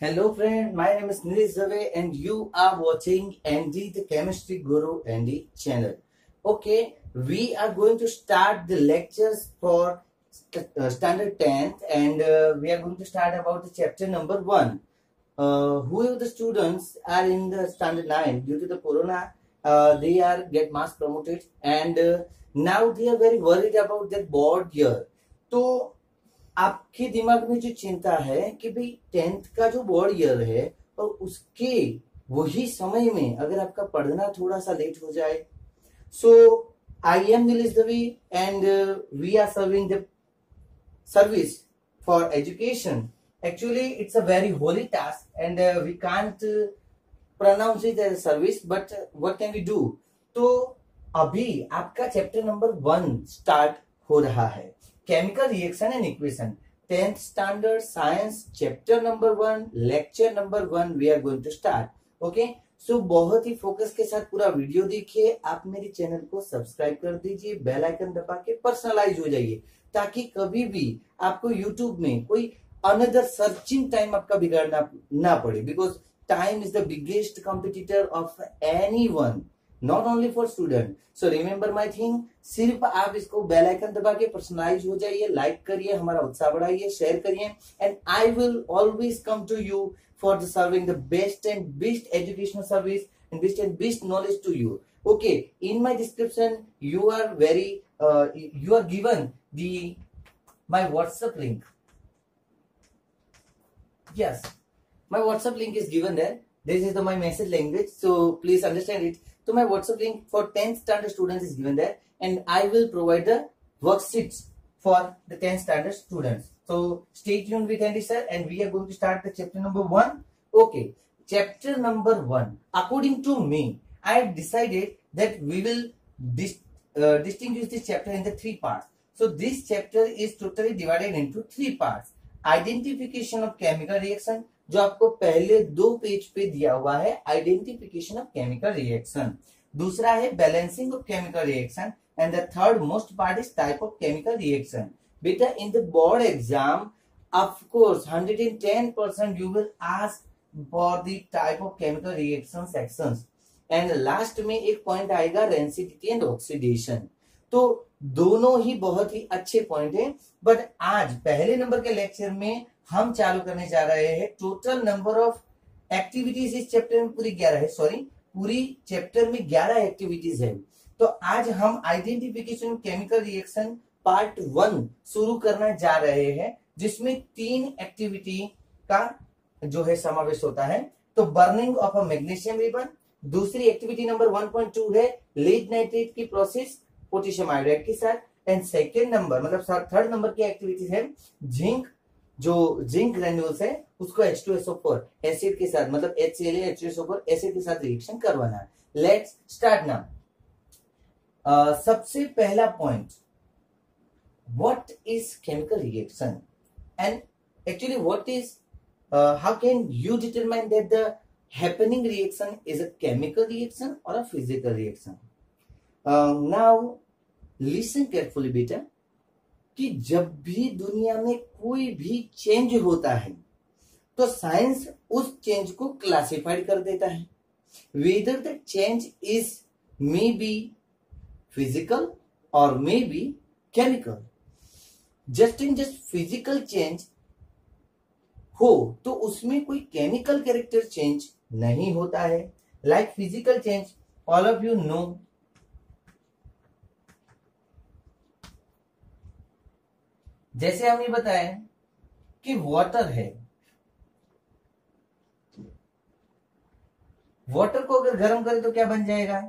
Hello friend, my name is Nilesh Dave and you are watching Andy the Chemistry Guru Andy channel. Okay, we are going to start the lectures for standard 10th and we are going to start about the chapter number 1. Who the students are in the standard 9 due to the corona, they are get mass promoted and now they are very worried about their board year. तो आपके दिमाग में जो चिंता है कि भाई 10th का जो बोर्ड ईयर है और उसके वही समय में अगर आपका पढ़ना थोड़ा सा लेट हो जाए. So I am Nilesh Dave and we are serving the service for education. Actually, it's a very holy task and we can't pronounce it as a service, but what can we do? तो अभी आपका chapter number 1 start हो रहा है, chemical reaction and equation, 10th standard science, chapter number 1, lecture number 1 we are going to start. Okay, so बहुत ही focus के साथ पूरा वीडियो देखिए. आप मेरे चैनल को सब्सक्राइब कर दीजिए, बेल आइकन दबा के पर्सनलाइज हो जाइए ताकि कभी भी आपको यूट्यूब में कोई अनदर सर्चिंग टाइम आपका बिगाड़ना ना पड़े, because time is the biggest competitor of anyone, not only for student. So remember my thing, सिर्फ आप इसको बेल आइकन दबा के पर्सनलाइज हो जाइए, लाइक करिए, हमारा उत्साह बढ़ाइए, शेयर करिए and I will always come to you for the serving the best and best educational service and best knowledge to you. Okay, in my description you are given my WhatsApp link. Yes, my WhatsApp link is given there. This is my message language, so please understand it. So my WhatsApp link for 10th standard students is given there, and I will provide the worksheets for the 10th standard students. So stay tuned with Andy sir, and we are going to start the chapter number 1. Okay, chapter number 1. According to me, I have decided that we will distinguish this chapter in the 3 parts. So this chapter is totally divided into 3 parts. Identification of chemical reaction, जो आपको पहले 2 page पे दिया हुआ है, identification of chemical reaction. दूसरा है balancing of chemical reaction and the third most part is type of chemical reaction. बेटा in the board exam of course 110% you will ask for the type of chemical reaction sections and last में एक point आएगा rancidity and oxidation. तो दोनों ही बहुत ही अच्छे point हैं, but आज पहले नंबर के लेक्चर में हम चालू करने जा रहे हैं. टोटल नंबर ऑफ एक्टिविटीज इस चैप्टर में पूरी 11 है, सॉरी पूरी चैप्टर में 11 एक्टिविटीज है. तो आज हम आइडेंटिफिकेशन केमिकल रिएक्शन पार्ट 1 शुरू करना जा रहे हैं, जिसमें 3 एक्टिविटी का जो है समावेश होता है. तो burning of a magnesium ribbon, दूसरी एक्टिविटी नंबर 1.2 है लीड नाइट्रेट की प्रोसेस पोटेशियम आयोडाइड के साथ, एंड सेकेंड नंबर मतलब थर्ड नंबर की एक्टिविटीज है जिंक, जो जिंक ग्रेन्यूल्स है उसको H2SO4 एसिड के साथ मतलब HCl H2SO4 एसिड के साथ रिएक्शन करवाना. Let's start now. सबसे पहला point, what is chemical reaction and actually what is how can you determine that the happening reaction is a chemical reaction और a physical reaction. Now listen carefully बेटा, कि जब भी दुनिया में कोई भी चेंज होता है तो साइंस उस चेंज को क्लासिफाइड कर देता है, whether the change is may be physical और may be chemical. Just in just physical change हो तो उसमें कोई केमिकल कैरेक्टर चेंज नहीं होता है. Like physical change, all of you know, जैसे हमने बताया कि वाटर है, वाटर को अगर गर्म करें तो क्या बन जाएगा,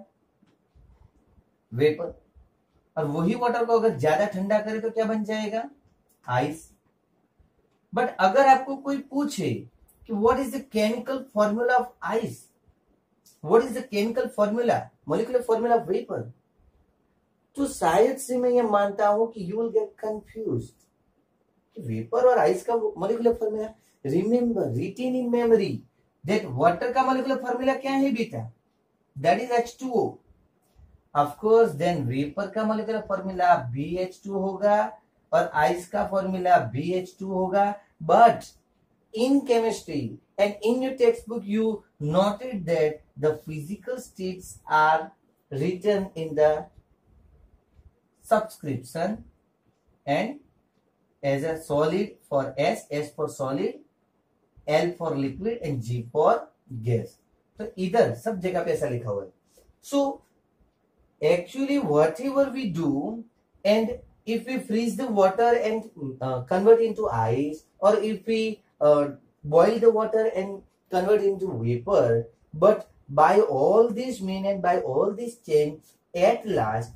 वेपर. और वही वाटर को अगर ज्यादा ठंडा करें तो क्या बन जाएगा, आइस. बट अगर आपको कोई पूछे कि what is the chemical formula of ice, what is the chemical formula, molecular formula of vapour, तो शायद से मैं ये मानता हूं कि you will get confused. Vapour और आइस का molecular formula remember, retain in memory that water का मॉलिक्यूलर फॉर्मूला क्या है बेटा, that is H2O. Of course then vapour का मॉलिक्यूलर फॉर्मूला BH2 होगा और आइस का फॉर्मूला BH2 होगा. But in chemistry and in your textbook you noted that the physical states are written in the subscription and as a solid for S for solid, L for liquid and G for gas. तो इधर सब जगह पे ऐसा लिखा हुआ है. So actually whatever we do, and if we freeze the water and convert into ice, or if we boil the water and convert into vapor, but by all these means and by all these change, at last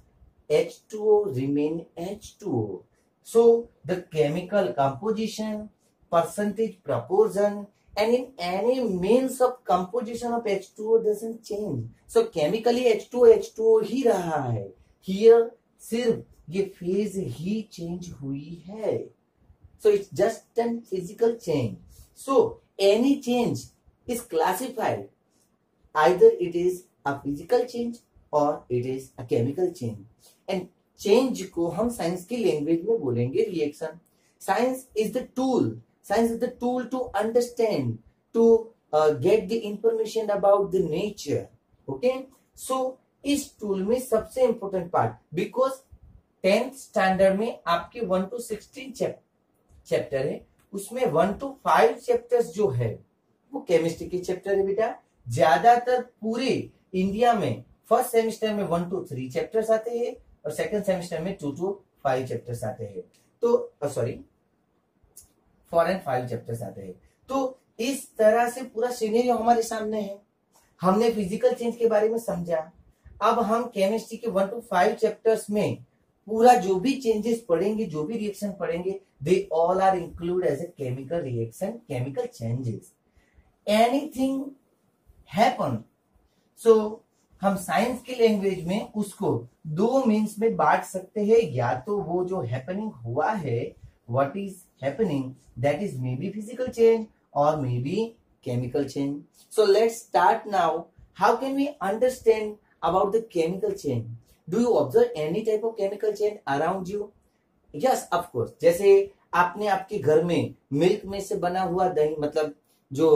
H2O remain H2O. So the chemical composition, percentage proportion, and in any means of composition of H2O doesn't change. So chemically H2O ही रहा है. Here सिर्फ ये phase ही change हुई है. So it's just an physical change. So any change is classified. Either it is a physical change or it is a chemical change. And change को हम science की language में बोलेंगे reaction. Science is the tool. Science is the tool to understand, to get the information about the nature. Okay? So इस tool में सबसे important part, because 10th standard में आपके 1 to 16 चैप्टर है, उसमें 1 to 5 चैप्टर्स जो है वो केमिस्ट्री के चैप्टर है बेटा. ज्यादातर पूरे इंडिया में फर्स्ट सेमेस्टर में 1 to 3 चैप्टर्स आते हैं और सेकंड सेमेस्टर में 2 to 5 चैप्टर्स आते हैं. तो सॉरी 4 and 5 चैप्टर्स आते हैं. तो इस तरह से पूरा सिनेरियो हमारे सामने है. हमने फिजिकल चेंज के बारे में समझा. अब हम केमिस्ट्री के 1 to 5 चैप्टर्स में पूरा जो भी चेंजेस पढ़ेंगे, जो भी रिएक्शन पढ़ेंगे, they all are include as a chemical reaction, chemical changes. Anything happen. So हम साइंस की लैंग्वेज में उसको 2 मीन्स में बांट सकते हैं. या तो वो जो हैपनिंग हुआ है, what is happening, that is may be physical change और may be chemical change. So let's start now. How can we understand about the chemical change? Do you observe any type of chemical change around you? Yes, of course. जैसे आपने आपके घर में milk में से बना हुआ दही, मतलब जो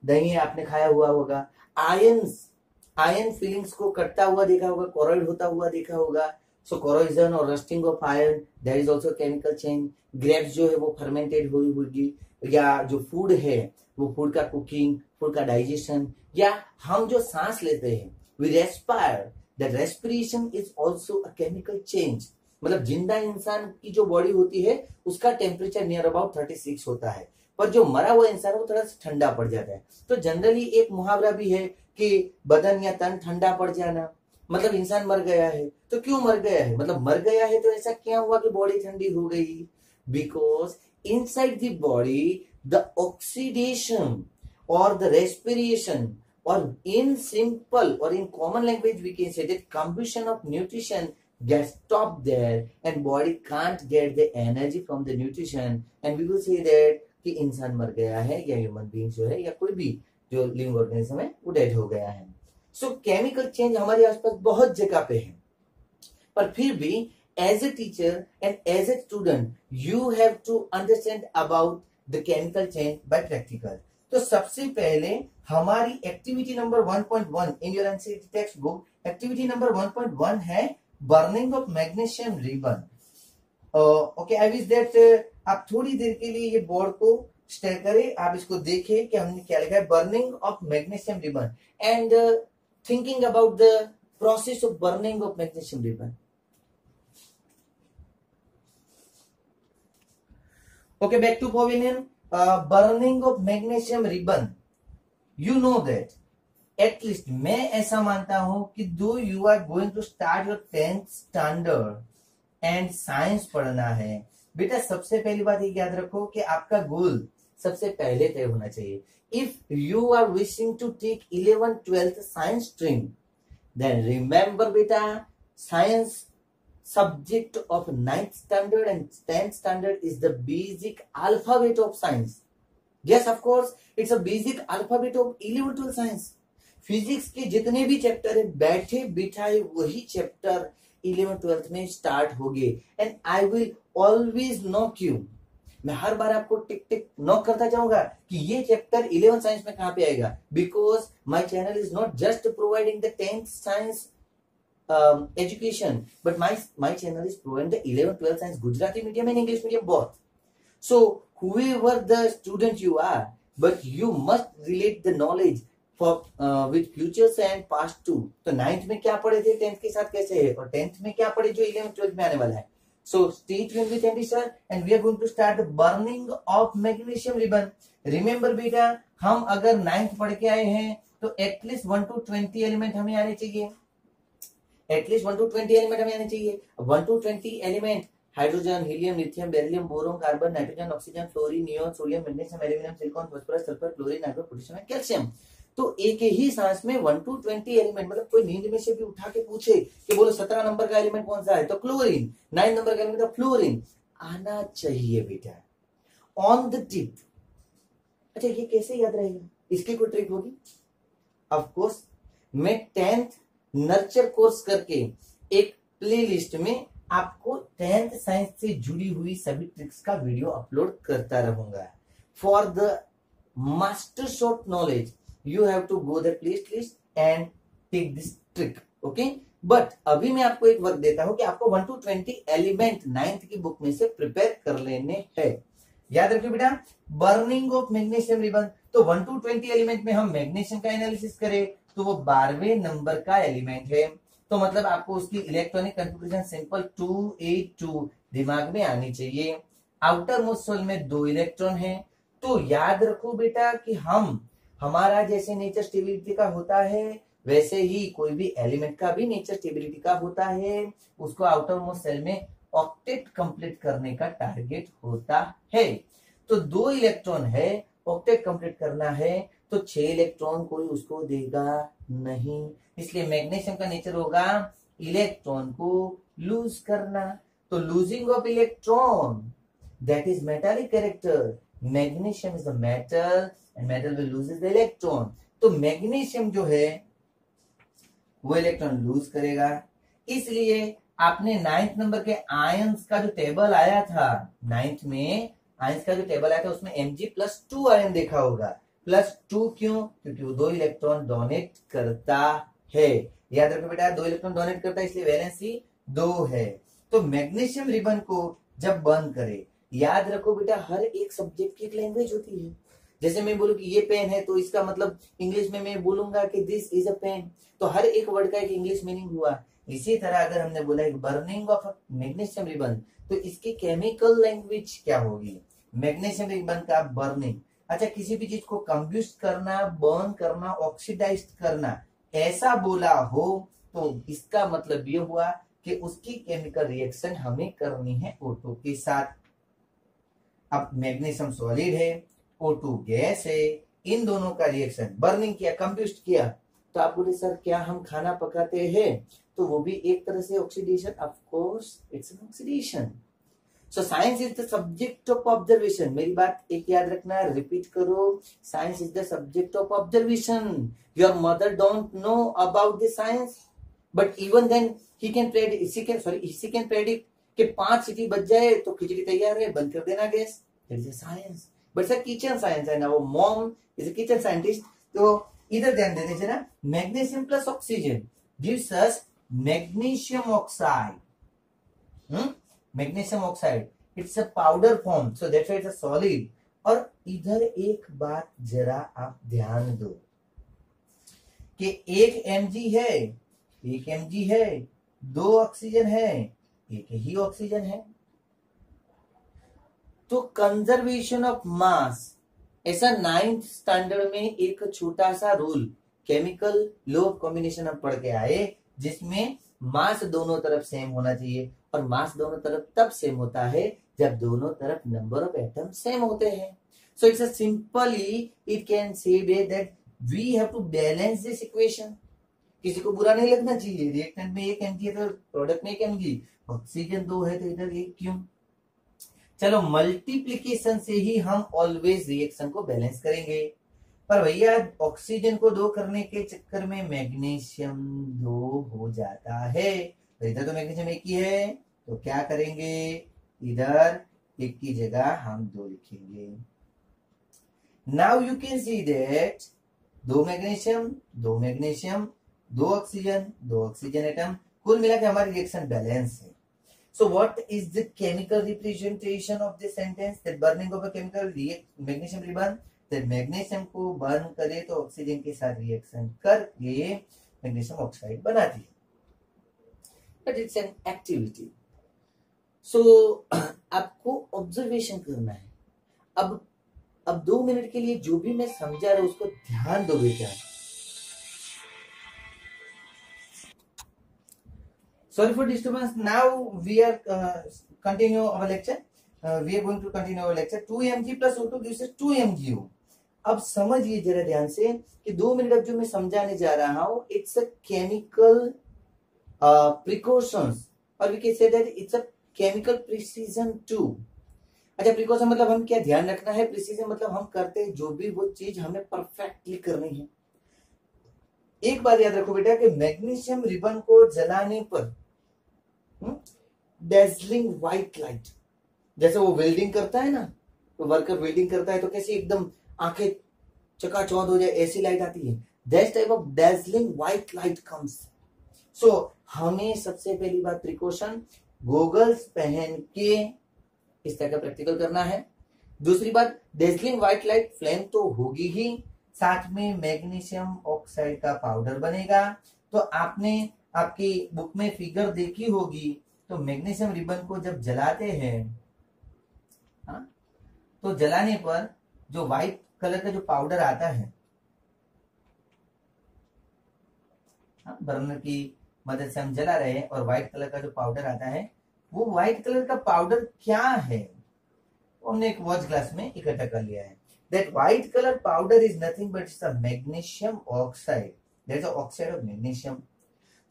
दही आपने खाया हुआ होगा, आयन फीलिंग्स को कटता हुआ देखा होगा, कोरोइड होता हुआ देखा होगा. सो कोरोजन और rusting of iron, that is also chemical change. Grapes जो है वो फर्मेंटेड हुई होगी, या जो फूड है वो फूड का कुकिंग, फूड का डाइजेशन, या हम जो सांस लेते हैं we respire, that respiration is also a chemical change. मतलब जिंदा इंसान की जो बॉडी होती है उसका टेम्परेचर नियर अबाउट 36 होता है, पर जो मरा हुआ इंसान वो थोड़ा सा ठंडा पड़ जाता है. तो जनरली एक मुहावरा भी है कि बदन या तन ठंडा पड़ जाना, मतलब इंसान मर गया है. तो क्यों मर गया है, मतलब मर गया है तो ऐसा क्या हुआ कि बॉडी ठंडी हो गई? Because inside the body the oxidation or the respiration, or in simple or in common language we can say that combustion of nutrition gets stopped there and body can't get the energy from the nutrition, and we will say that कि इंसान मर गया है या human being जो है या कोई भी जो लिविंग ऑर्गेनिज्म है वो डेड हो गया है. सो केमिकल चेंज हमारे आसपास बहुत जगह पे है, पर फिर भी as a teacher and as a student you have to understand about the chemical change by practical. तो सबसे पहले हमारी activity number 1.1 in your NCERT text book, activity number 1.1 है burning of magnesium ribbon. Okay, I wish that आप थोड़ी देर के लिए ये बोर्ड को स्टेयर करें, आप इसको देखें कि हमने क्या लिखा है. Burning of magnesium ribbon and thinking about the process of burning of magnesium ribbon. Okay, back to pavilion. Burning of magnesium ribbon. You know that. At least मैं ऐसा मानता हूं कि though you are going to start your 10th standard and science पढ़ना है, बेटा सबसे पहली बात ये याद रखो कि आपका गोल सबसे पहले तय होना चाहिए. If you are wishing to take 11th 12th science stream, then remember बेटा science subject of 9th standard and 10th standard is the basic alphabet of science. Yes, of course, it's a basic alphabet of 11th 12th science. Physics के जितने भी chapter है बैठे बिठाए वही chapter 11th 12th में start हो गए. And I will always knock you मैं हर बार आपको टिक टिक नॉक करता जाऊंगा कि ये चैप्टर 11 साइंस में कहां पे आएगा, because my channel is not just providing the 10th science education, but my channel is providing the 11th 12th science Gujarati medium and English medium both. So whoever the student you are, but you must relate the knowledge for with futures and past too. तो 9th में क्या पढ़े थे 10th के साथ कैसे है, और 10th में क्या पढ़े जो 11th 12th में आने वाला है. So stay tuned with Andy sir and we are going to start the burning of magnesium ribbon. Remember बेटा, हम अगर 9th पढ़ के आए हैं तो एटलीस्ट 1 to 20 एलिमेंट हमें आने चाहिए, एटलीस्ट 1 to 20 एलिमेंट हमें आने चाहिए. 1 to 20 element hydrogen, helium, lithium, beryllium, boron, carbon, nitrogen, oxygen, fluorine, neon, sodium, magnesium, aluminium, silicon, phosphorus, sulphur, chlorine, nitrogen, potassium, calcium. तो एक ही सांस में 1 to 20 एलिमेंट, मतलब कोई नींद में से भी उठा के पूछे कि बोलो 17 नंबर का एलिमेंट कौन सा है, तो क्लोरीन. 9 नंबर का एलिमेंट तो फ्लोरीन आना चाहिए बेटा, ऑन द टिप. अच्छा ये कैसे याद रहेगा, इसकी कोई ट्रिक होगी? ऑफ कोर्स, मैं 10th नर्चर कोर्स करके एक प्लेलिस्ट में आपको 10th साइंस से जुड़ी हुई सभी ट्रिक्स का वीडियो अपलोड करता रहूंगा. For the master shot knowledge you have to go the playlist and take this trick. Okay, but अभी मैं आपको एक वर्क देता हूं कि आपको 1 to 20 एलिमेंट 9th की बुक में से प्रिपेयर कर लेने हैं. याद रखिए बेटा, बर्निंग ऑफ मैग्नीशियम रिबन. तो 1 to 20 एलिमेंट में हम मैग्नीशियम का एनालिसिस करें तो वो 12वें नंबर का एलिमेंट है. तो मतलब आपको उसकी इलेक्ट्रॉनिक कंफिगरेशन सिंपल 282 दिमाग में आनी चाहिए. आउटर मोस्ट शेल में 2 इलेक्ट्रॉन है. तो याद रखो बेटा कि हमारा जैसे नेचर स्टेबिलिटी का होता है वैसे ही कोई भी एलिमेंट का भी नेचर स्टेबिलिटी का होता है. उसको आउटर मोस्ट शेल में ऑक्टेट कंप्लीट करने का टारगेट होता है. तो 2 इलेक्ट्रॉन है, ऑक्टेट कंप्लीट करना है तो 6 इलेक्ट्रॉन कोई उसको देगा नहीं. इसलिए मैग्नीशियम का नेचर होगा इलेक्ट्रॉन को लूज करना. तो losing of electron that is metallic character. Magnesium is the metal and metal will lose the electron. तो मैग्नीशियम जो है वो इलेक्ट्रॉन लूज करेगा. इसलिए आपने 9th नंबर के आयंस का जो टेबल आया था, 9th में आयंस का जो टेबल आया था उसमें Mg+2 आयन देखा होगा. +2 क्यों? क्योंकि वो 2 इलेक्ट्रॉन डोनेट करता है. याद रखो बेटा, 2 इलेक्ट्रॉन डोनेट करता है इसलिए वैलेंसी 2 है. तो मैग्नीशियम रिबन को जब बर्न करे, याद रखो बेटा हर एक सब्जेक्ट की एक लैंग्वेज होती है. जैसे मैं बोलूं कि ये पेन है तो इसका मतलब इंग्लिश में मैं बोलूंगा कि दिस इज अ पेन, तो हर एक वर्ड का एक इंग्लिश मीनिंग हुआ. इसी तरह अगर हमने बोला एक बर्निंग ऑफ मैग्नीशियम रिबन तो इसकी केमिकल लैंग्वेज क्या होगी? मैग्नीशियम रिबन का बर्निंग. अच्छा, किसी भी चीज को कंब्यूस्ट करना, बर्न करना, ऑक्सीडाइज करना ऐसा बोला हो तो इसका मतलब ये हुआ कि उसकी केमिकल रिएक्शन हमें करनी है O2 के साथ. अब मैग्नीशियम सॉलिड है, O2 गैस है, इन दोनों का रिएक्शन बर्निंग किया, कंब्यूस्ट किया. तो आप बोले सर क्या हम खाना पकाते हैं तो वो भी एक तरह से oxidation? Of course it's an oxidation. So science is the subject of observation. मेरी बात एक याद रखना, रिपीट करो, science is the subject of observation. Your mother don't know about the science but even then he can predict कि 5 सीटी बज जाए तो खिचड़ी तैयार है, बंद कर देना gas. It is science, but it's a kitchen science and our mom is a kitchen scientist. तो इधर ध्यान देते हैं ना, magnesium plus oxygen gives us magnesium oxide. Magnesium oxide it's a powder form, so that's why it's a solid. और इधर एक बात जरा आप ध्यान दो कि 1 mg है, 1 mg है, 2 ऑक्सीजन है, एक ही ऑक्सीजन है. तो कंजर्वेशन ऑफ मास, ऐसा 9th स्टैंडर्ड में एक छोटा सा rule chemical low of combination हम पढ़ के आए जिसमें मास दोनों तरफ सेम होना चाहिए. और मास दोनों तरफ तब सेम होता है जब दोनों तरफ नंबर ऑफ एटम सेम होते हैं. So it's a simply it can say that we have to balance this equation. किसी को बुरा नहीं लगना चाहिए, रिएक्टेंट में 1 mg है तो प्रोडक्ट में 1 mg, ऑक्सीजन 2 है तो इधर 1 क्यों? चलो मल्टीप्लीकेशन से ही हम ऑलवेज रिएक्शन को बैलेंस करेंगे. पर भैया ऑक्सीजन को 2 करने के चक्कर में मैग्नीशियम 2 हो जाता है. तो इधर तो मैग्नीशियम 1 ही है तो क्या करेंगे, इधर एक की जगह हम 2 लिखेंगे। Now you can see that 2 magnesium 2 magnesium 2 oxygen 2 oxygen atom, कुल मिला के हमारी रिएक्शन बैलेंस है। So what is the chemical representation of this sentence? That burning of a chemical magnesium ribbon, that magnesium को बर्न करे तो oxygen के साथ रिएक्शन करके मैग्नीशियम ऑक्साइड बनाती है। But it's an activity. So आपको ऑब्जर्वेशन करना है। अब 2 मिनट के लिए जो भी मैं समझा रहा हूं उसको ध्यान दो बेटा। Sorry for disturbance. Now we are continue our lecture. We are going to continue our lecture. 2 mg plus O2 gives us 2 mgO. अब समझिए जरा ध्यान से कि 2 मिनट अब जो मैं समझाने जा रहा हूं, इट्स अ केमिकल प्रिकॉशंस, और we can say that it's a chemical precision too. अच्छा, प्रिकॉशन मतलब हम क्या ध्यान रखना है, प्रिसीजन मतलब हम करते हैं जो भी वो चीज हमें परफेक्टली करनी है। एक बात याद रखो बेटा कि मैग्नीशियम रिबन को जलाने पर डेजलिंग व्हाइट लाइट, जैसे वो वेल्डिंग करता है ना, तो वर्कर वेल्डिंग करता है तो कैसे एकदम आंखें चकाचौंध हो जाए ऐसी लाइट आती है, that type of dazzling white light comes. So हमें सबसे पहली बात प्रिकॉशन, गॉगल्स पहन के इस तरह का प्रैक्टिकल करना है। दूसरी बात, डेजलिंग व्हाइट लाइट फ्लेम तो होगी ही, साथ में मैग्नीशियम ऑक्साइड का पाउडर बनेगा। तो आपने आपकी बुक में फिगर देखी होगी, तो मैग्नीशियम रिबन को जब जलाते हैं, हाँ, तो जलाने पर जो व्हाइट कलर का जो पाउडर आता है, हाँ, बर्नर की मदद से हम जला रहे हैं और व्हाइट कलर का जो पाउडर आता है, वो व्हाइट कलर का पाउडर क्या है हमने एक वॉच ग्लास में इकट्ठा कर लिया है। That white color powder is nothing but it's a magnesium oxide. There's an oxide of magnesium.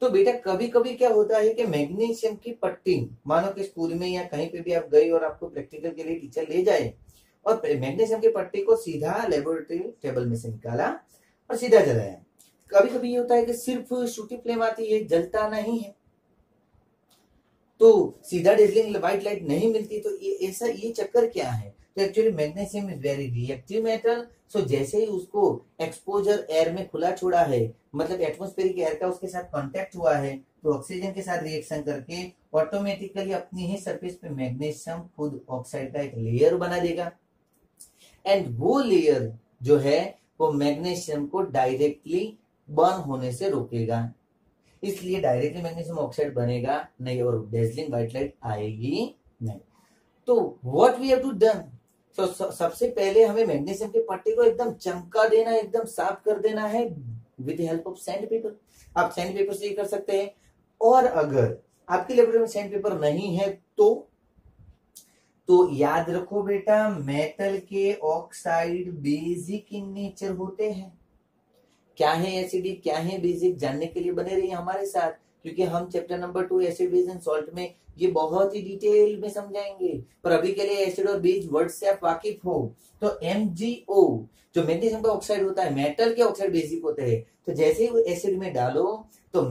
तो बेटा कभी कभी क्या होता है कि मैग्नीशियम की पट्टी, मानो कि स्कूल में या कहीं पे भी आप गए और आपको प्रैक्टिकल के लिए टीचर ले जाए और मैग्नीशियम की पट्टी को सीधा लेबोरेटरी टेबल में से निकाला और सीधा जलाया। कभी कभी ये होता है कि सिर्फ शूटी फ्लेम आती है, जलता नहीं है, तो सीधा डेजलिंग व्हाइट लाइट नहीं मिलती। तो ये चक्कर क्या है? तो actually magnesium is very reactive metal. So जैसे ही उसको एक्सपोजर एयर में खुला छोड़ा है, मतलब एटमॉस्फेरिक एयर का उसके साथ कांटेक्ट हुआ है, तो ऑक्सीजन के साथ रिएक्शन करके ऑटोमेटिकली अपनी ही सरफेस पे मैग्नीशियम खुद ऑक्साइड का एक लेयर बना देगा, एंड वो लेयर जो है वो मैग्नीशियम को डायरेक्टली बर्न होने से रोकेगा। इसलिए डायरेक्टली मैग्नीशियम ऑक्साइड बनेगा नहीं और डेजलिंग व्हाइट लाइट आएगी नहीं। तो what we have to done, सबसे पहले हमें मैग्नीशियम की पट्टी को एकदम चमका देना है, एकदम साफ कर देना है with help of sand paper. आप सैंड पेपर से ये कर सकते हैं, और अगर आपकी लेबोरेटरी में सैंड पेपर नहीं है तो याद रखो बेटा, मेटल के ऑक्साइड बेसिक इन नेचर होते हैं। क्या है एसिडिक, क्या है बेसिक, जानने के लिए बने रहिए हमारे साथ, क्योंकि हम chapter number 2 acid base and salt में ये बहुत ही डिटेल में समझाएंगे। पर अभी के लिए एसिड और बेस वर्ड से आप वाकिफ हो। तो MgO जो मैग्नीशियम का ऑक्साइड होता है, मेटल के ऑक्साइड बेसिक होते हैं, तो जैसे ही एसिड में डालो तो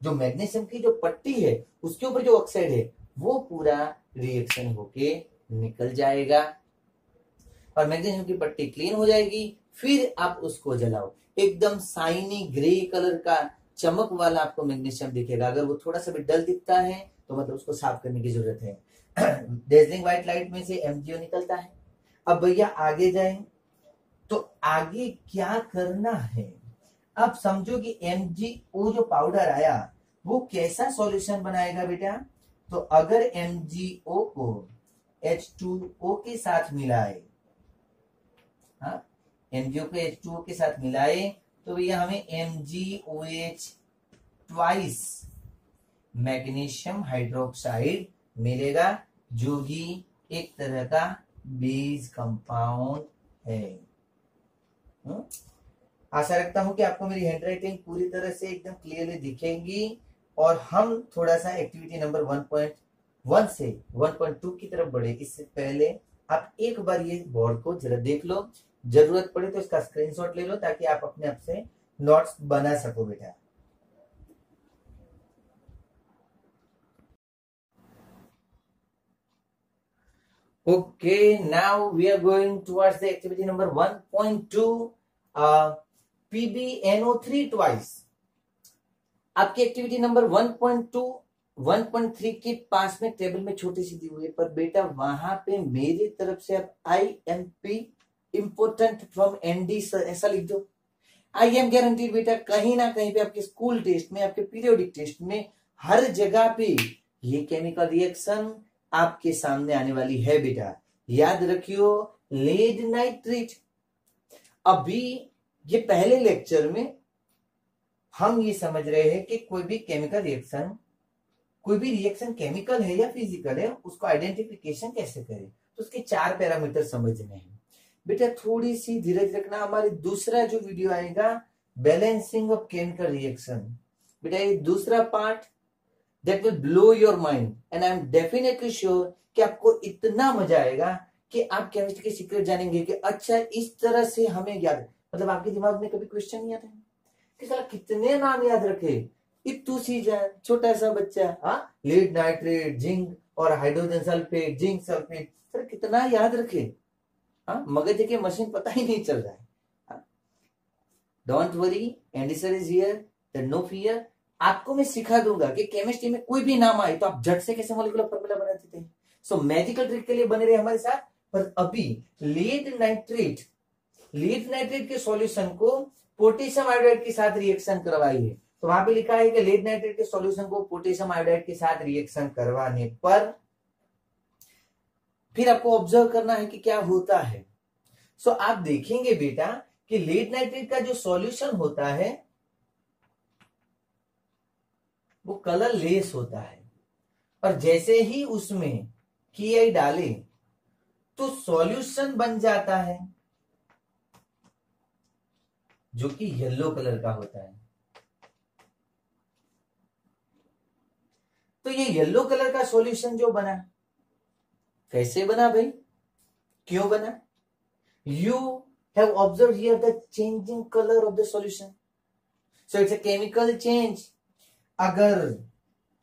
जो मैग्नीशियम की जो पट्टी है उसके ऊपर जो ऑक्साइड है वो पूरा रिएक्शन होके निकल जाएगा और मैग्नीशियम की पट्टी क्लीन हो जाएगी। फिर आप उसको जलाओ, एकदम साइनी ग्रे कलर का चमक वाला आपको मैग्नीशियम दिखेगा। अगर वो थोड़ा सा भी डल दिखता है तो मतलब उसको साफ करने की जरूरत है। डेजलिंग व्हाइट लाइट में से MgO निकलता है। अब भैया आगे जाएं तो आगे क्या करना है, अब समझो कि MgO जो पाउडर आया वो कैसा सॉल्यूशन बनाएगा बेटा। तो अगर MgO को H2O के साथ मिलाए, हाँ, MgO को H2O के साथ मिलाए तो भैया हमें MgOH ट्वाइस मैग्नीशियम हाइड्रोक्साइड मिलेगा, जो कि एक तरह का बेस कंपाउंड है। आशा रखता हूं कि आपको मेरी हैंडराइटिंग पूरी तरह से एकदम क्लियरली दिखेंगी। और हम थोड़ा सा एक्टिविटी नंबर 1.1 से 1.2 की तरफ बढ़े, इससे पहले आप एक बार ये बोर्ड को जरा देख लो, जरूरत पड़े तो इसका स्क्रीनशॉट ले लो ताकि आप अपने आप से नोट्स बना सको बेटा। Okay, now we are going towards the activity number 1.2, PbNO3 twice. आपकी एक्टिविटी नंबर 1.2 1.3 के पास में टेबल में छोटी सी दी हुई है, पर बेटा वहां पे मेरी तरफ से आप IMP इंपोर्टेंट फ्रॉम ND ऐसा लिख दो। आई एम गारंटीड बेटा कहीं ना कहीं पे आपके स्कूल टेस्ट में, आपके पीरियोडिक टेस्ट में, हर जगह पे ये केमिकल रिएक्शन आपके सामने आने वाली है बेटा। याद रखियो, लेड नाइट्रेट। अभी ये पहले लेक्चर में हम ये समझ रहे हैं कि कोई भी केमिकल रिएक्शन, कोई भी रिएक्शन केमिकल है या फिजिकल है, उसको आइडेंटिफिकेशन कैसे करें, तो उसके 4 पैरामीटर समझने हैं बेटा। थोड़ी सी धीरज रखना। हमारे दूसरा जो वीडियो आएगा, बैलेंसिंग ऑफ केमिकल रिएक्शन, बेटा ये दूसरा part that will blow your mind and I am definitely sure कि आपको इतना मजा आएगा कि आप केमिस्ट्री के सीक्रेट जानेंगे कि अच्छा इस तरह से हमें याद, मतलब आपके दिमाग में कभी क्वेश्चन नहीं आता है कि साला कितने नाम याद रखे, इतू सी जाए छोटा सा बच्चा, हाँ लीड नाइट्रेट, जिंक और hydrogen sulphate, zinc sulphate, sir कितना याद रखे। हाँ मगज के मशीन पता ही नहीं चल रहा है। Don't worry, Andy sir is here, no fear. आपको मैं सिखा दूंगा कि केमिस्ट्री में कोई भी नाम आए तो आप झट से कैसे मॉलिक्यूलर फॉर्मूला बनाते थे। सो मैजिकल ट्रिक के लिए बने रहे हमारे साथ। पर अभी लीड नाइट्रेट के सॉल्यूशन को पोटेशियम आयोडाइड के साथ रिएक्शन करवाइए। तो वहां पे लिखा है कि लीड नाइट्रेट के सॉल्यूशन को पोटेशियम आयोडाइड के साथ रिएक्शन करवाने पर फिर आपको ऑब्जर्व करना है कि क्या होता है। सो आप देखेंगे बेटा कि लीड नाइट्रेट का जो सॉल्यूशन होता है वो कलर लेस होता है, और जैसे ही उसमें KI डाले तो सॉल्यूशन बन जाता है जो कि येलो कलर का होता है। तो ये येलो कलर का सॉल्यूशन जो बना, कैसे बना भाई, क्यों बना? You have observe here the changing colour of the solution, so it's a chemical change. अगर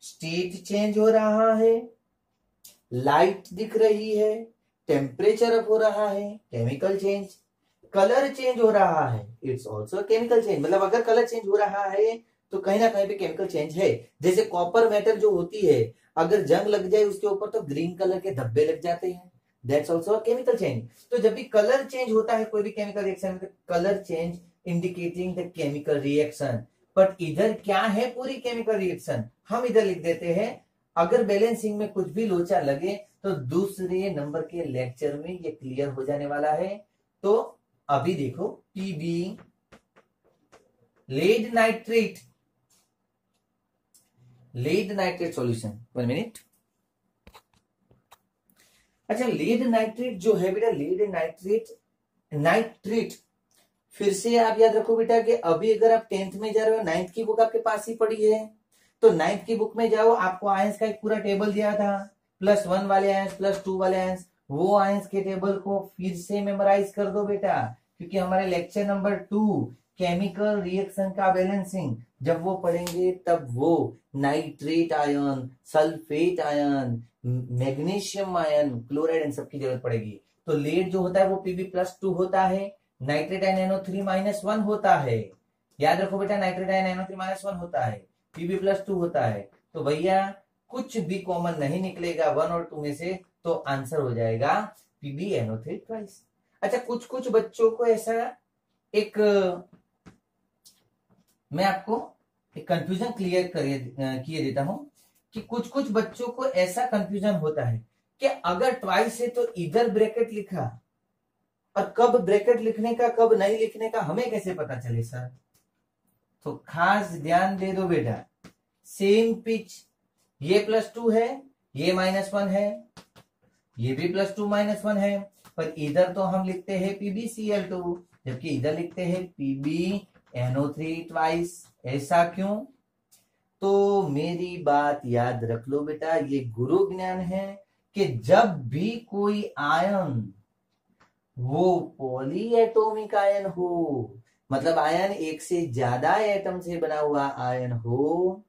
स्टेट चेंज हो रहा है, लाइट दिख रही है, टेम्परेचर अप हो रहा है, केमिकल चेंज। कलर चेंज हो रहा है, इट्स ऑल्सो केमिकल चेंज। मतलब अगर कलर चेंज हो रहा है तो कहीं ना कहीं पे केमिकल चेंज है। जैसे कॉपर मेटल जो होती है, अगर जंग लग जाए उसके ऊपर तो ग्रीन कलर के धब्बे लग जाते हैं, दैट्स ऑल्सो केमिकल चेंज। तो जब भी कलर चेंज होता है कोई भी केमिकल रिएक्शन में, colour change indicating the chemical reaction. But इधर क्या है पूरी केमिकल रिएक्शन, हम इधर लिख देते हैं। अगर बैलेंसिंग में कुछ भी लोचा लगे तो दूसरे नंबर के लेक्चर में ये क्लियर हो जाने वाला है। तो अभी देखो, PB lead nitrate solution, 1 minute. अच्छा, लीड नाइट्रेट जो है बेटा, लीड नाइट्रेट फिर से आप याद रखो बेटा कि अभी अगर आप 10th में जा रहे हो, 9th की बुक आपके पास ही पड़ी है, तो 9th की बुक में जाओ, आपको आयंस का एक पूरा टेबल दिया था, +1 वाले आयंस, +2 वाले आयंस। वो आयंस के टेबल को फिर से मेमोराइज कर दो बेटा, क्योंकि हमारे लेक्चर नंबर 2 केमिकल रिएक्शन का बैलेंसिंग जब वो पढ़ेंगे तब वो nitrate ion, sulphate ion, magnesium ion, chloride, इन सबकी जरूरत पड़ेगी। तो लेड जो होता है वो Pb+2 होता है, नाइट्रेट आयन NO3-1 होता है। याद रखो बेटा, नाइट्रेट आयन NO3-1 होता है, Pb+2 होता है। तो भैया कुछ भी कॉमन नहीं निकलेगा 1 और 2 में से, तो आंसर हो जाएगा PbNO3 ट्वाइस। अच्छा, कुछ कुछ बच्चों को ऐसा एक, मैं आपको एक कंफ्यूजन क्लियर किए देता हूं कि कुछ कुछ बच्चों को ऐसा कंफ्यूजन होता है कि अगर ट्वाइस है तो इधर ब्रैकेट लिखा, और कब ब्रैकेट लिखने का कब नहीं लिखने का हमें कैसे पता चले सर? तो खास ध्यान दे दो बेटा, सेम पिच, ये +2 है, ये -1 है, ये भी +2 -1 है, पर इधर तो हम लिखते हैं PbCl2, जबकि इधर लिखते हैं PbNO3 ट्वाइस। ऐसा क्यों? तो मेरी बात याद रख लो बेटा, ये गुरु ज्ञान है कि जब भी कोई आयन वो पॉलीएटॉमिक आयन हो, मतलब आयन एक से ज्यादा एटम से बना हुआ आयन हो,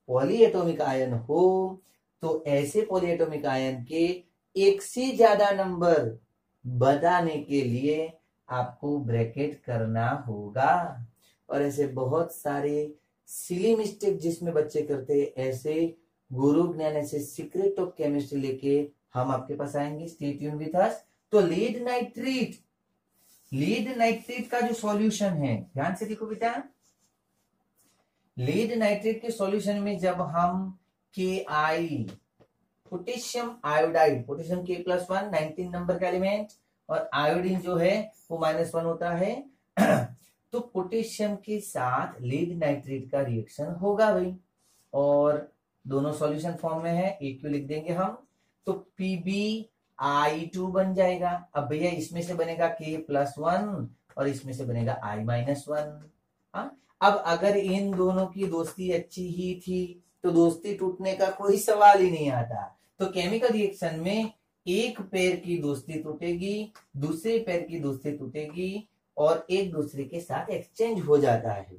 पॉलीएटॉमिक आयन हो, तो ऐसे पॉलीएटॉमिक आयन के एक से ज्यादा नंबर बताने के लिए आपको ब्रैकेट करना होगा। और ऐसे बहुत सारे सिली मिस्टेक जिसमें बच्चे करते हैं, ऐसे गुरु ज्ञान, ऐसे सीक्रेट ऑफ केमिस्ट्री लेके हम आपके पास आएंगे। Stay tune with us. तो लीड नाइट्रेट का जो सॉल्यूशन है, ध्यान से देखो बेटा, लीड नाइट्रेट के सॉल्यूशन में जब हम Ki potassium iodide, potassium K+1 19 number का एलिमेंट, और आयोडीन जो है वो -1 होता है तो पोटेशियम के साथ लीड नाइट्रेट का रिएक्शन होगा भाई, और दोनों सॉल्यूशन फॉर्म में है, एक क्यों लिख देंगे हम, तो PbI2 बन जाएगा। अब भैया इसमें से बनेगा K+1 और इसमें से बनेगा I-1। अब अगर इन दोनों की दोस्ती अच्छी ही थी तो दोस्ती टूटने का कोई सवाल ही नहीं आता। तो केमिकल रिएक्शन में एक पेयर की दोस्ती टूटेगी, दूसरे पेयर की दोस्ती टूटेगी और एक दूसरे के साथ एक्सचेंज हो जाता है।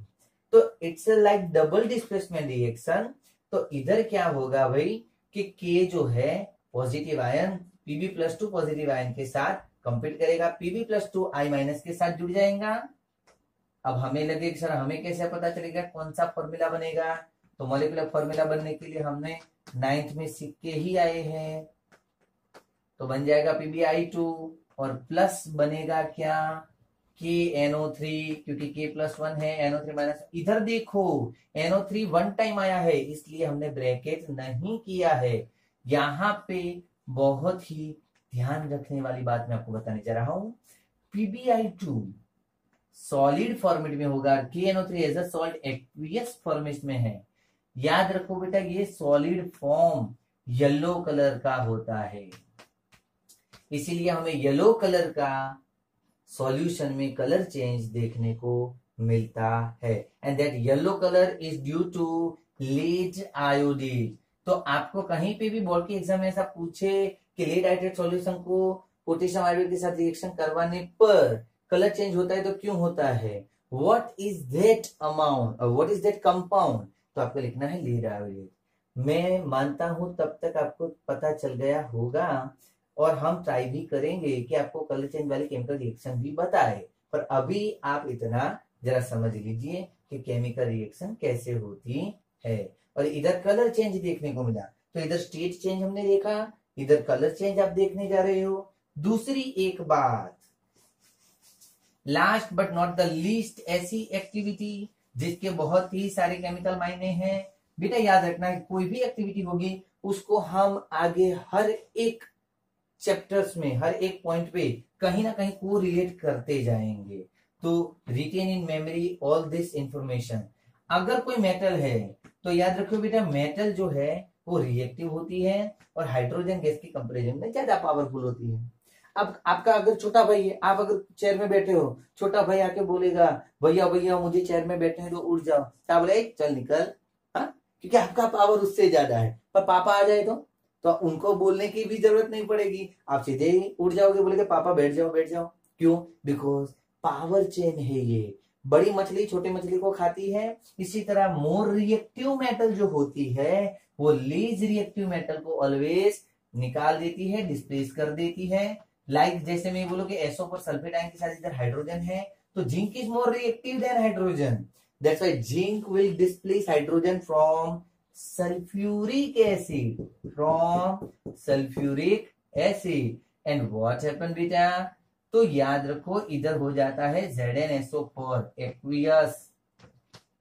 तो it's like double displacement reaction. तो इधर क्या होगा भाई कि K जो है positive ion Pb+2 positive ion के साथ कंपीट करेगा, Pb+2 I- के साथ जुड़ जाएगा। अब हमें लगे सर हमें कैसे पता चलेगा कौन सा फॉर्मूला बनेगा, तो मॉलिक्यूलर फॉर्मूला बनने के लिए हमने 9th में सीख के ही आए हैं। तो बन जाएगा PbI2 और प्लस बनेगा क्या KNO3, क्योंकि K+1 है, NO3-। इधर देखो NO3 वन टाइम आया है इसलिए हमने ब्रैकेट नहीं किया है। यहां पे बहुत ही ध्यान रखने वाली बात मैं आपको बताने जा रहा हूं। PbI2 सॉलिड फॉर्मेट में होगा, KNO3 as a salt aqueous format में है। याद रखो बेटा ये सॉलिड फॉर्म येलो कलर का होता है, इसीलिए हमें येलो कलर का सॉल्यूशन में कलर चेंज देखने को मिलता है, and that yellow colour is due to lead iodine. तो आपको कहीं पे भी बोर्ड के एग्जाम में ऐसा पूछे कि लीड आयोडेट सॉल्यूशन को पोटेशियम आयोडाइड के साथ रिएक्शन करवाने पर कलर चेंज होता है तो क्यों होता है, what is that amount, what is that compound, तो आपको लिखना है लीड आयोडेट। मैं मानता हूं तब तक आपको पता चल गया होगा, और हम ट्राई भी करेंगे कि आपको कलर चेंज वाले केमिकल रिएक्शन भी बताए। पर अभी आप इतना जरा समझ लीजिए कि केमिकल रिएक्शन कैसे होती है। और इधर कलर चेंज देखने को मिला, तो इधर स्टेट चेंज हमने देखा, इधर कलर चेंज आप देखने जा रहे हो। दूसरी एक बात, last but not the least, ऐसी एक्टिविटी जिसके बहुत ही सारे केमिकल मायने हैं। बेटा याद रखना है कोई भी एक्टिविटी होगी उसको हम आगे हर एक चैप्टर्स में हर एक पॉइंट पे कहीं ना कहीं को रिलेट करते जाएंगे। तो retain in memory all this information. अगर कोई मेटल है तो याद रखो बेटा मेटल जो है वो रिएक्टिव होती है और हाइड्रोजन गैस के कंपैरिजन में ज्यादा पावरफुल होती है। अब आपका अगर छोटा भाई है, आप अगर चेयर में बैठे हो, छोटा भाई आके बोलेगा भैया भैया मुझे चेयर में बैठे हैं तो उठ जाओ, क्या बोले चल निकल, हाँ, क्योंकि आपका पावर उससे ज्यादा है। पर पापा आ जाए तो उनको बोलने की भी जरूरत नहीं पड़ेगी, आप सीधे ही उठ जाओगे, बोलेगे पापा बैठ जाओ बैठ जाओ। क्यों? बिकॉज पावर चेन है ये, बड़ी मछली छोटी मछली को खाती है। इसी तरह मोर रिएक्टिव मेटल जो होती है वो लीज रिएक्टिव मेटल को ऑलवेज निकाल देती है, डिस्प्लेस कर देती है। लाइक जैसे मैं बोलूं कि SO पर सल्फेट आयन के साथ इधर हाइड्रोजन है तो zinc is more reactive than hydrogen, that's why zinc will displace hydrogen from sulfuric acid, from sulfuric acid, and what happen बेटा, तो याद रखो इधर हो जाता है ZnSO4 aqueous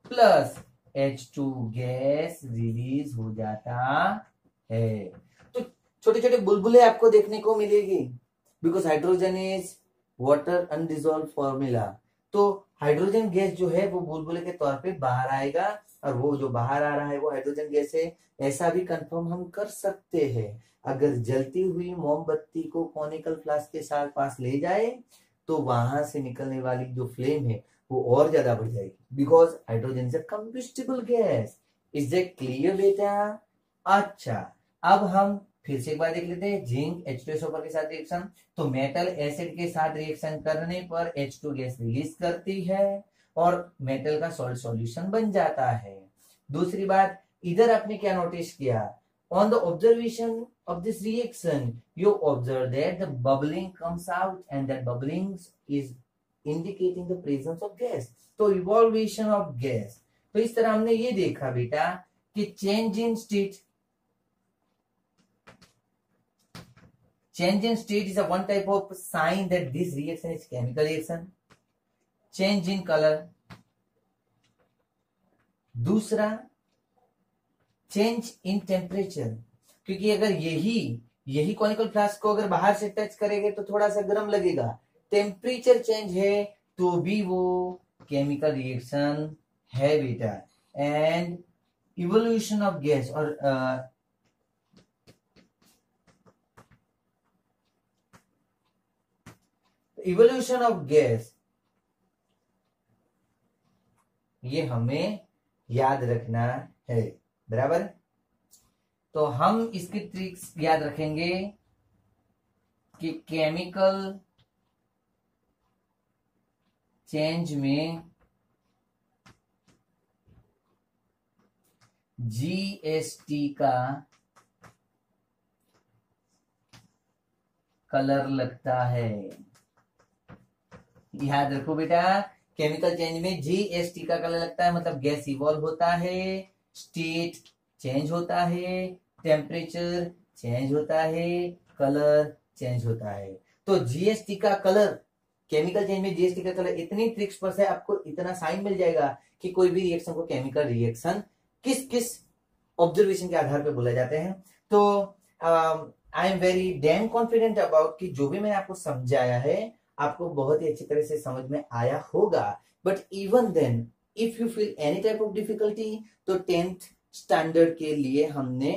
plus H2 gas release हो जाता है। तो छोटे छोटे बुलबुले आपको देखने को मिलेगी, because hydrogen is water undissolved formula. तो हाइड्रोजन गैस जो है वो बुलबुले के तौर पे बाहर आएगा, और वो जो बाहर आ रहा है वो हाइड्रोजन गैस है। ऐसा भी कंफर्म हम कर सकते हैं, अगर जलती हुई मोमबत्ती को कॉनिकल फ्लास्क के साथ पास ले जाए तो वहां से निकलने वाली जो फ्लेम है वो और ज्यादा बढ़ जाएगी, because hydrogen is a combustible gas. Is that clear बेटा? अच्छा, अब हम फिर से एक बार देख लेते हैं। जिंक H2SO4 के साथ रिएक्शन, तो मेटल एसिड के साथ रिएक्शन करने पर H2 गैस रिलीज करती है और मेटल का सॉल्ट सॉल्यूशन बन जाता है। दूसरी बात, इधर आपने क्या नोटिस किया, On the observation of this reaction, you observe that the bubbling comes out and that bubbling is indicating the presence of gas. तो evaluation of gas, तो इस तरह हमने ये देखा बेटा कि change in state is a one type of sign that this reaction is chemical reaction. Change in color, दूसरा चेंज इन टेम्परेचर, क्योंकि अगर यही कॉनिकल फ्लास्क को अगर बाहर से टच करेंगे तो थोड़ा सा गर्म लगेगा, टेम्परेचर चेंज है तो भी वो केमिकल रिएक्शन है बेटा. एंड इवोल्यूशन ऑफ गैस और इवोल्यूशन ऑफ गैस, ये हमें याद रखना है. बराबर. तो हम इसकी ट्रिक्स याद रखेंगे कि केमिकल चेंज में जीएसटी का कलर लगता है. याद रखो बेटा, केमिकल चेंज में जीएसटी का कलर लगता है, मतलब गैस इवॉल्व होता है, स्टेट चेंज होता है, टेम्परेचर चेंज होता है, कलर चेंज होता है. तो जीएसटी का कलर, केमिकल चेंज में जीएसटी का कलर, इतनी ट्रिक्स पर से आपको इतना साइन मिल जाएगा कि कोई भी रिएक्शन को केमिकल रिएक्शन किस किस ऑब्जर्वेशन के आधार पर बोला जाते हैं. तो I am very dam confident about कि जो भी मैंने आपको समझाया है आपको बहुत ही अच्छी तरह से समझ में आया होगा. But even then if you feel any type of difficulty, तो 10th स्टैंडर्ड के लिए हमने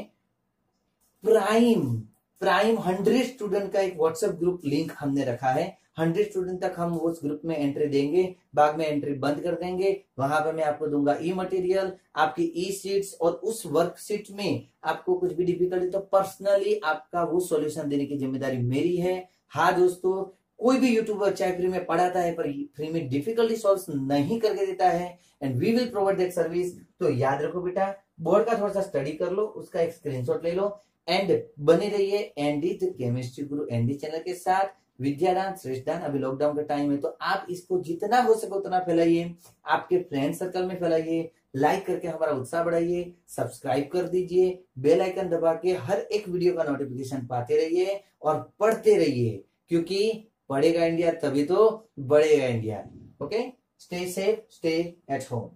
प्राइम 100 स्टूडेंट का एक व्हाट्सएप ग्रुप लिंक हमने रखा है. 100 स्टूडेंट तक हम उस ग्रुप में एंट्री देंगे, बाद में एंट्री बंद कर देंगे. वहां पर मैं आपको दूंगा ई मटेरियल, आपकी ई शीट्स, और उस वर्कशीट में आपको कुछ भी डिफिकल्टी तो पर्सनली आपका वो सॉल्यूशन देने की जिम्मेदारी मेरी है. हाँ दोस्तों, कोई भी यूट्यूबर चाहे फ्री में पढ़ाता है पर फ्री में डिफिकल्टी सॉल्व नहीं करके देता है, and we will provide that service. तो याद रखो बेटा, बोर्ड का थोड़ा सा स्टडी कर लो, उसका एक स्क्रीनशॉट ले लो, एंड बने रहिए ND the chemistry Guru ND channel के साथ. विद्यादान श्रेष्ठ दान. अभी लॉकडाउन का टाइम है तो आप इसको जितना हो सके उतना फैलाइए, आपके फ्रेंड सर्कल में फैलाइए, लाइक करके हमारा उत्साह बढ़ाइए, सब्सक्राइब कर दीजिए, बेल आइकन दबा के हर एक वीडियो का नोटिफिकेशन पाते रहिए और पढ़ते रहिए, क्योंकि पढ़ेगा इंडिया तभी तो बढ़ेगा India. Okay, stay safe, stay at home.